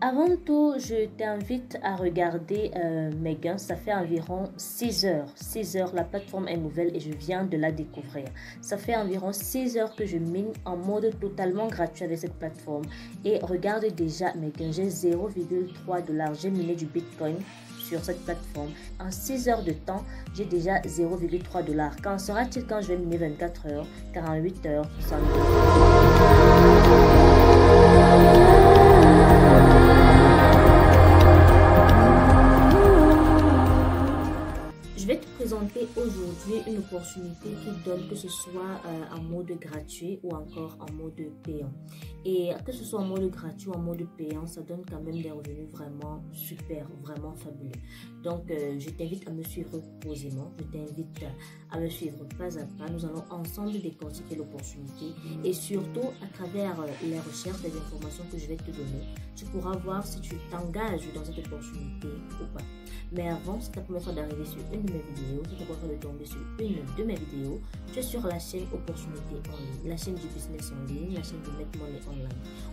Avant tout, je t'invite à regarder mes gains. Ça fait environ 6 heures. 6 heures, la plateforme est nouvelle et je viens de la découvrir. Ça fait environ 6 heures que je mine en mode totalement gratuit avec cette plateforme. Et regarde déjà mes gains. J'ai 0,3 $. J'ai miné du Bitcoin sur cette plateforme. En 6 heures de temps, j'ai déjà 0,3 $. Quand sera-t-il quand je vais miner 24 heures, 48 heures, 72 Je vais te présenter aujourd'hui une opportunité qui donne que ce soit en mode gratuit ou encore en mode payant. Et que ce soit en mode gratuit ou en mode payant, ça donne quand même des revenus vraiment super, vraiment fabuleux. Donc, je t'invite à me suivre posément, je t'invite à me suivre pas à pas. Nous allons ensemble décortiquer l'opportunité et surtout à travers les recherches et les informations que je vais te donner, tu pourras voir si tu t'engages dans cette opportunité ou pas. Mais avant, c'est ta première fois d'arriver sur une de mes vidéos, c'est ta première fois de tomber sur une de mes vidéos, tu es sur la chaîne Opportunité en ligne, la chaîne du business en ligne, la chaîne de Make Money Online.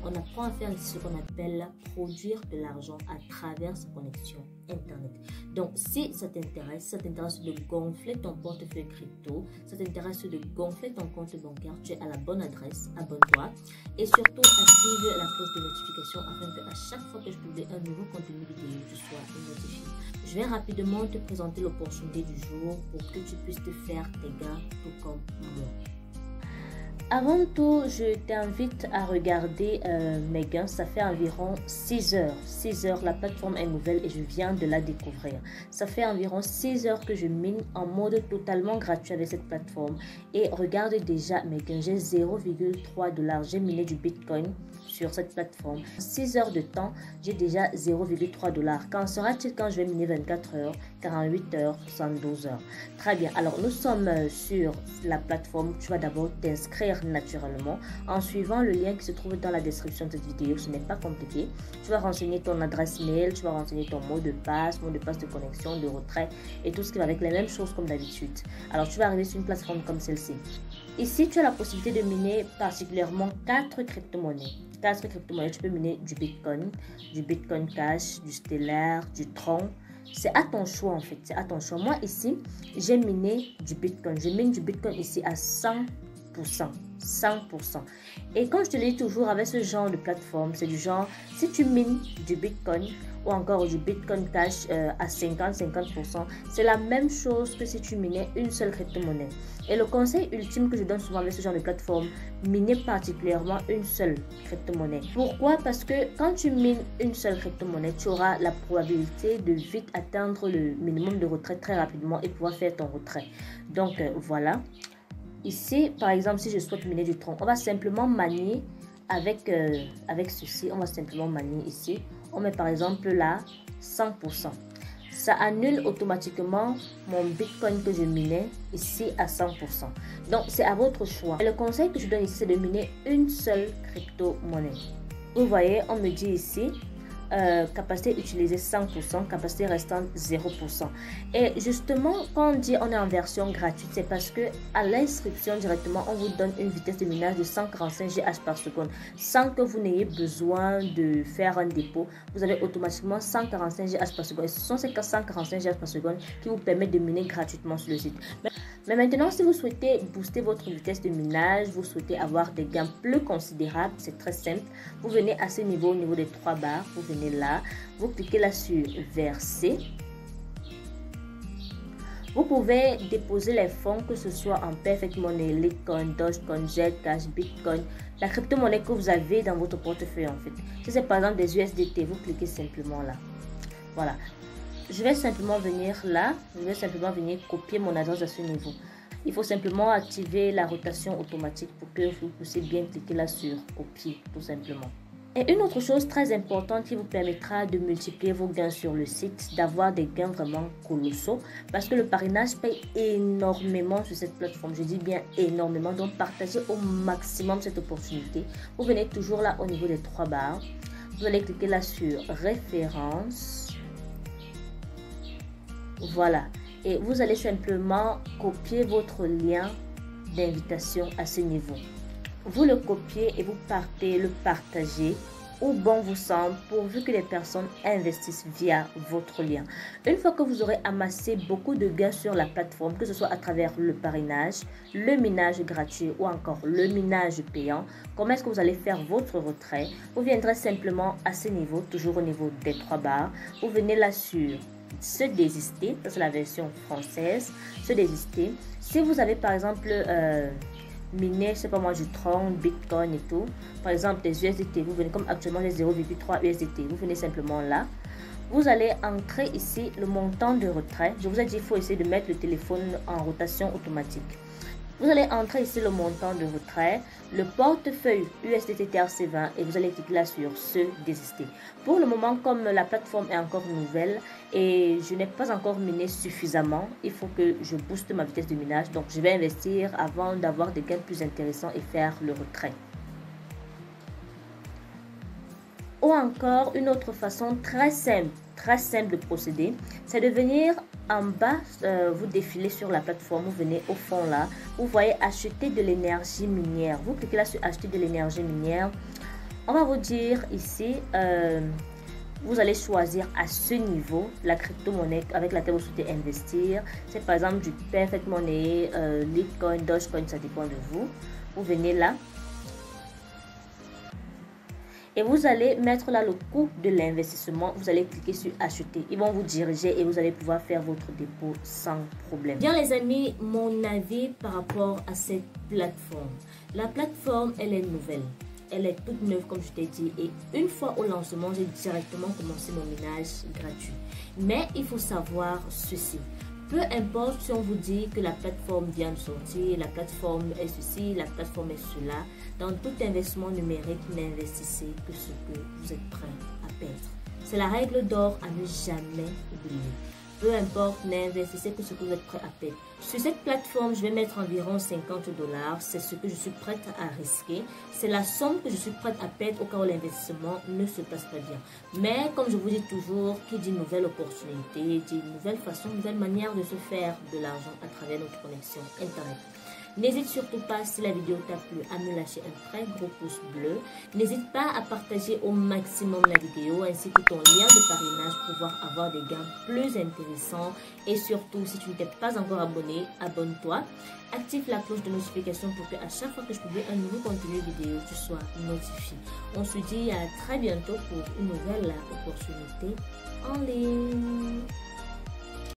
On apprend à faire ce qu'on appelle produire de l'argent à travers sa connexion Internet. Donc, si ça t'intéresse de gonfler ton portefeuille crypto, ça t'intéresse de gonfler ton compte bancaire, tu es à la bonne adresse, abonne-toi et surtout active la cloche de notification afin que à chaque fois que je publie un nouveau contenu vidéo, tu sois notifié. Je vais rapidement te présenter l'opportunité du jour pour que tu puisses te faire tes gains tout comme moi. Avant tout, je t'invite à regarder mes gains. Ça fait environ 6 heures. 6 heures, la plateforme est nouvelle et je viens de la découvrir. Ça fait environ 6 heures que je mine en mode totalement gratuit avec cette plateforme. Et regarde déjà mes gains. J'ai 0,3 $. J'ai miné du Bitcoin sur cette plateforme. En 6 heures de temps, j'ai déjà 0,3 $. Quand sera-t-il quand je vais miner 24 heures, 48 heures, 72 heures? Très bien. Alors, nous sommes sur la plateforme. Tu vas d'abord t'inscrire naturellement en suivant le lien qui se trouve dans la description de cette vidéo. Ce n'est pas compliqué. Tu vas renseigner ton adresse mail, tu vas renseigner ton mot de passe de connexion, de retrait et tout ce qui va avec les mêmes choses comme d'habitude. Alors, tu vas arriver sur une plateforme comme celle-ci. Ici, tu as la possibilité de miner particulièrement 4 crypto-monnaies. 4 crypto-monnaies, tu peux miner du Bitcoin Cash, du Stellar, du Tron. C'est à ton choix en fait, c'est à ton choix. Moi ici, j'ai miné du Bitcoin. Je mine du Bitcoin ici à 100%. 100%. Et comme je te le dis toujours avec ce genre de plateforme, c'est du genre, si tu mines du Bitcoin ou encore du Bitcoin Cash à 50%, c'est la même chose que si tu minais une seule crypto-monnaie. Et le conseil ultime que je donne souvent avec ce genre de plateforme, miner particulièrement une seule crypto-monnaie. Pourquoi? Parce que quand tu mines une seule crypto-monnaie, tu auras la probabilité de vite atteindre le minimum de retrait très rapidement et pouvoir faire ton retrait. Donc voilà. Ici, par exemple, si je souhaite miner du Tron, on va simplement manier avec ceci. On va simplement manier ici. On met par exemple là 100%. Ça annule automatiquement mon Bitcoin que je minais ici à 100%. Donc, c'est à votre choix. Et le conseil que je donne ici, c'est de miner une seule crypto-monnaie. Vous voyez, on me dit ici, capacité utilisée 100%, capacité restante 0%. Et justement, quand on dit on est en version gratuite, c'est parce que à l'inscription directement, on vous donne une vitesse de minage de 145 GH par seconde. Sans que vous n'ayez besoin de faire un dépôt, vous avez automatiquement 145 GH par seconde. Et ce sont ces 145 GH par seconde qui vous permettent de miner gratuitement sur le site. Mais maintenant, si vous souhaitez booster votre vitesse de minage, vous souhaitez avoir des gains plus considérables, c'est très simple. Vous venez à ce niveau, au niveau des 3 barres, vous venez là, vous cliquez là sur verser. Vous pouvez déposer les fonds, que ce soit en Perfect Money, Litecoin, Dogecoin, Zcash, Bitcoin, la crypto-monnaie que vous avez dans votre portefeuille en fait. Si c'est par exemple des USDT, vous cliquez simplement là. Voilà. Je vais simplement venir là, je vais simplement venir copier mon adresse à ce niveau. Il faut simplement activer la rotation automatique pour que vous puissiez bien cliquer là sur copier, tout simplement. Et une autre chose très importante qui vous permettra de multiplier vos gains sur le site, d'avoir des gains vraiment colossaux, parce que le parrainage paye énormément sur cette plateforme. Je dis bien énormément, donc partagez au maximum cette opportunité. Vous venez toujours là au niveau des 3 barres. Vous allez cliquer là sur référence. Voilà, et vous allez simplement copier votre lien d'invitation à ce niveau. Vous le copiez et vous partez le partager où bon vous semble, pourvu que les personnes investissent via votre lien. Une fois que vous aurez amassé beaucoup de gains sur la plateforme, que ce soit à travers le parrainage, le minage gratuit ou encore le minage payant, comment est-ce que vous allez faire votre retrait? Vous viendrez simplement à ce niveau, toujours au niveau des 3 barres. Vous venez là sur se désister, ça c'est la version française, se désister. Si vous avez par exemple miné, je sais pas moi, du Tron, Bitcoin et tout, par exemple des USDT, vous venez comme actuellement les 0,3 USDT, vous venez simplement là. Vous allez entrer ici le montant de retrait. Je vous ai dit, il faut essayer de mettre le téléphone en rotation automatique. Vous allez entrer ici le montant de retrait, le portefeuille USDT TRC20 et vous allez cliquer là sur se désister. Pour le moment, comme la plateforme est encore nouvelle et je n'ai pas encore miné suffisamment, il faut que je booste ma vitesse de minage. Donc, je vais investir avant d'avoir des gains plus intéressants et faire le retrait. Ou encore, une autre façon très simple de procéder, c'est de venir en bas, vous défilez sur la plateforme, vous venez au fond là, vous voyez acheter de l'énergie minière. Vous cliquez là sur acheter de l'énergie minière. On va vous dire ici, vous allez choisir à ce niveau la crypto-monnaie avec laquelle vous souhaitez investir. C'est par exemple du Perfect Money, Litecoin, Dogecoin, ça dépend de vous. Vous venez là. Et vous allez mettre là le coût de l'investissement. Vous allez cliquer sur acheter. Ils vont vous diriger et vous allez pouvoir faire votre dépôt sans problème. Bien les amis, mon avis par rapport à cette plateforme. La plateforme, elle est nouvelle. Elle est toute neuve comme je t'ai dit. Et une fois au lancement, j'ai directement commencé mon minage gratuit. Mais il faut savoir ceci. Peu importe si on vous dit que la plateforme vient de sortir, la plateforme est ceci, la plateforme est cela. Dans tout investissement numérique, n'investissez que ce que vous êtes prêt à perdre. C'est la règle d'or à ne jamais oublier. Peu importe, n'investissez que ce que vous êtes prêt à perdre. Sur cette plateforme, je vais mettre environ 50 $. C'est ce que je suis prête à risquer. C'est la somme que je suis prête à perdre au cas où l'investissement ne se passe pas bien. Mais comme je vous dis toujours, qui dit nouvelle opportunité, dit nouvelle façon, nouvelle manière de se faire de l'argent à travers notre connexion Internet. N'hésite surtout pas, si la vidéo t'a plu, à me lâcher un très gros pouce bleu. N'hésite pas à partager au maximum la vidéo ainsi que ton lien de parrainage pour pouvoir avoir des gains plus intéressants. Et surtout, si tu ne t'es pas encore abonné, abonne-toi. Active la cloche de notification pour que à chaque fois que je publie un nouveau contenu vidéo, tu sois notifié. On se dit à très bientôt pour une nouvelle opportunité en ligne.